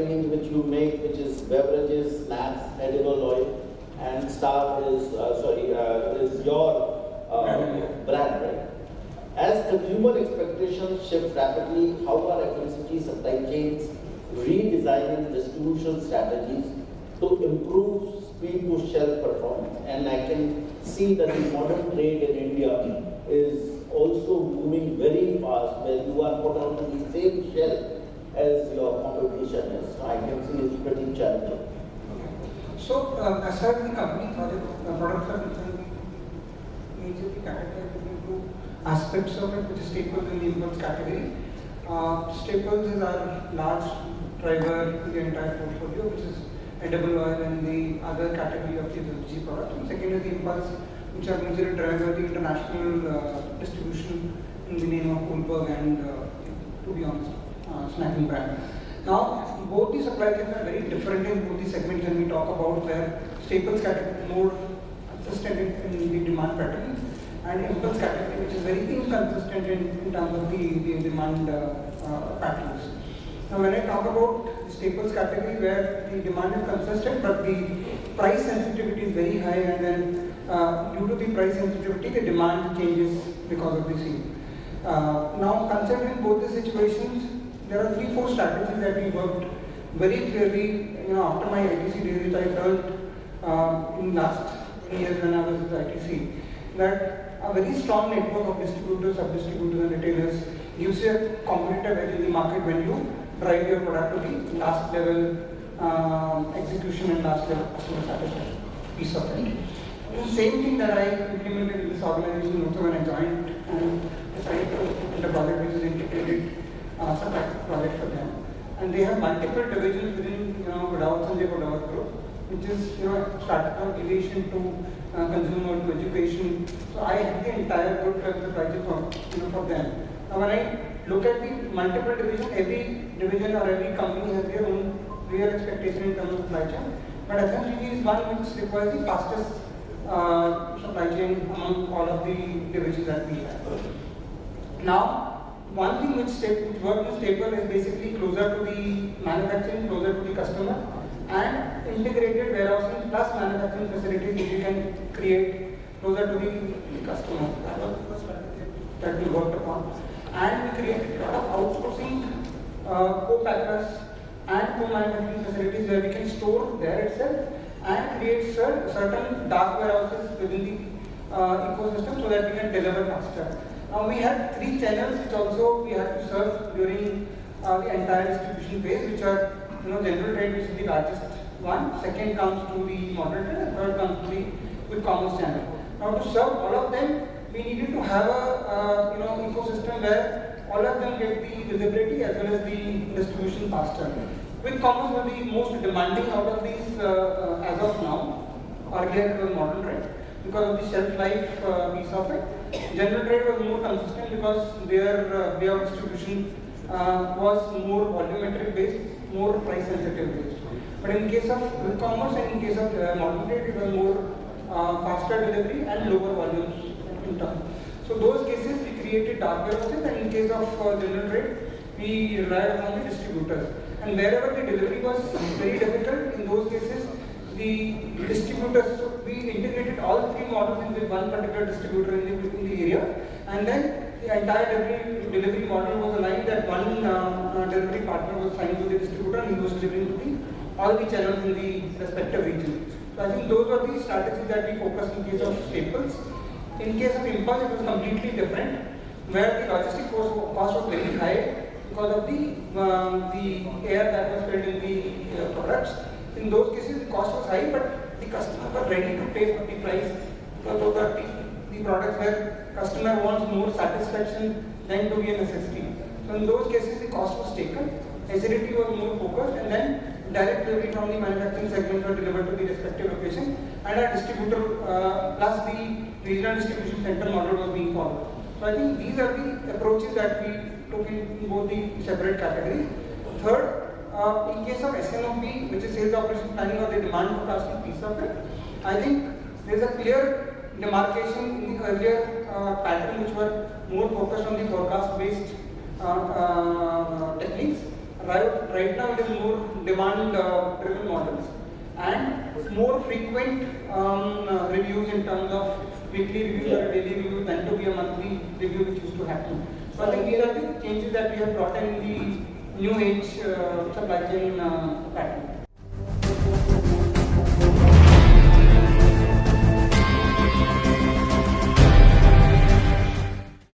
range which you make, which is beverages, snacks, edible oil, and Star is your brand, right? As consumer expectations shift rapidly, how are FMCG supply chains redesigning distribution strategies to improve speed to shelf performance? And I can see that the modern trade in India is also moving very fast, where you are put onto the same shelf as your competition is. So I can see it's pretty challenging. So, as far as the company products are concerned, we majorly categorize into aspects of it, which is staples in the impulse category. Staples is our large driver in the entire portfolio, which is edible oil and the other category of the FMCG products. And second is the impulse, which are majorly driver the international distribution in the name of 𝐒𝐭𝐫𝐞𝐧𝐠 and, to be honest, snacking brand. Now, both the supply chains are very different in both the segments when we talk about where staples category is more consistent in the demand patterns, and impulse category, which is very inconsistent in terms of the demand patterns. Now, when I talk about the staples category, where the demand is consistent, but the price sensitivity is very high, and then due to the price sensitivity, the demand changes because of the same. Now, considering both the situations, there are 3-4 strategies that we worked very clearly. After my ITC days, which I learned in last 10 years when I was with ITC, that a very strong network of distributors, sub-distributors and retailers gives you a competitive edge in the market when you drive your product to the last level execution and last level customer satisfaction piece of it. The same thing that I implemented in this organization also when I joined, and decided to implement a project which is integrated supply project for them. And they have multiple divisions within Ghodawat Consumer Group, which is started from aviation to consumer to education. So I have the entire group as a project for them. Now when I look at the multiple divisions, every division or every company has their own real expectation in terms of supply chain. But FMCG is one which requires the fastest supply chain among all of the divisions that we have. Now, one thing which works in staple is basically closer to the manufacturing, closer to the customer, and integrated warehousing plus manufacturing facilities which you can create closer to the customer. That was the first strategy that we worked upon. And we created a lot of outsourcing co-packers and co-manufacturing facilities where we can store there itself and create certain dark warehouses within the ecosystem so that we can deliver faster. Now we had 3 channels which also we had to serve during the entire distribution phase, which are general trade, which is the largest one. Second comes to the modern trade, and third comes to the quick commerce channel. Now to serve all of them, we needed to have a ecosystem where all of them get the visibility as well as the distribution faster. Quick commerce was the most demanding out of these as of now. Earlier it was modern trade because of the shelf life piece of it. General trade was more consistent because their way of distribution was more volumetric based, more price sensitive based. But in case of quick commerce and in case of modern trade, it was more faster delivery and lower volumes in turn. So those cases we created dark warehouses, and in case of general trade, we relied on the distributors. And wherever the delivery was very difficult, in those cases, the distributors, so we integrated all 3 models in with one particular distributor in the area, and then the entire delivery model was aligned that one delivery partner was assigned to the distributor and he was delivering to all the channels in the respective region. So I think those were the strategies that we focused in case of staples. In case of impulse, it was completely different, where the logistic cost was very high because of the air that was filled in the products. In those cases, the cost was high, but the customer was ready to pay for the price because those are the products where customer wants more satisfaction than to be a necessity. So in those cases, the cost was taken, agility was more focused, and then direct delivery from the manufacturing segment were delivered to the respective location, and our distributor plus the regional distribution center model was being followed. So I think these are the approaches that we took in both the separate categories. Third, in case of SNOP, which is sales operation planning or the demand forecasting piece of it, I think there is a clear demarcation in the earlier pattern which were more focused on the forecast based techniques. Right now it is more demand-driven models, and more frequent reviews in terms of weekly reviews or daily reviews than to be a monthly review which used to happen. So I think these are the changes that we have brought in the new age supply chain pattern.